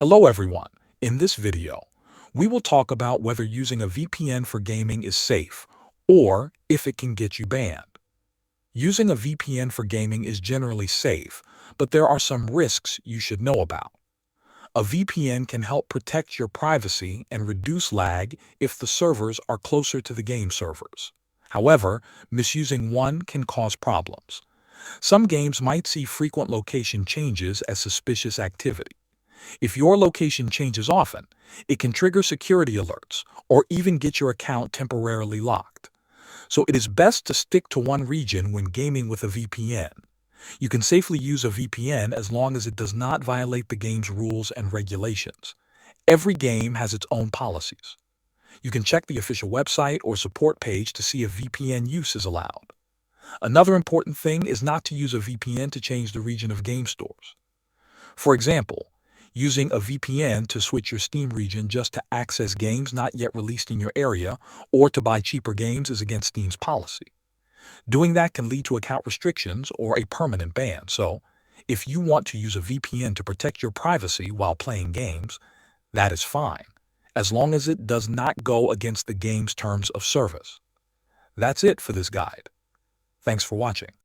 Hello everyone. In this video, we will talk about whether using a VPN for gaming is safe or if it can get you banned. Using a VPN for gaming is generally safe, but there are some risks you should know about. A VPN can help protect your privacy and reduce lag if the servers are closer to the game servers. However, misusing one can cause problems. Some games might see frequent location changes as suspicious activity. If your location changes often, it can trigger security alerts or even get your account temporarily locked. So it is best to stick to one region when gaming with a VPN. You can safely use a VPN as long as it does not violate the game's rules and regulations. Every game has its own policies. You can check the official website or support page to see if VPN use is allowed. Another important thing is not to use a VPN to change the region of game stores. For example, using a VPN to switch your Steam region just to access games not yet released in your area or to buy cheaper games is against Steam's policy. Doing that can lead to account restrictions or a permanent ban. So, if you want to use a VPN to protect your privacy while playing games, that is fine, as long as it does not go against the game's terms of service. That's it for this guide. Thanks for watching.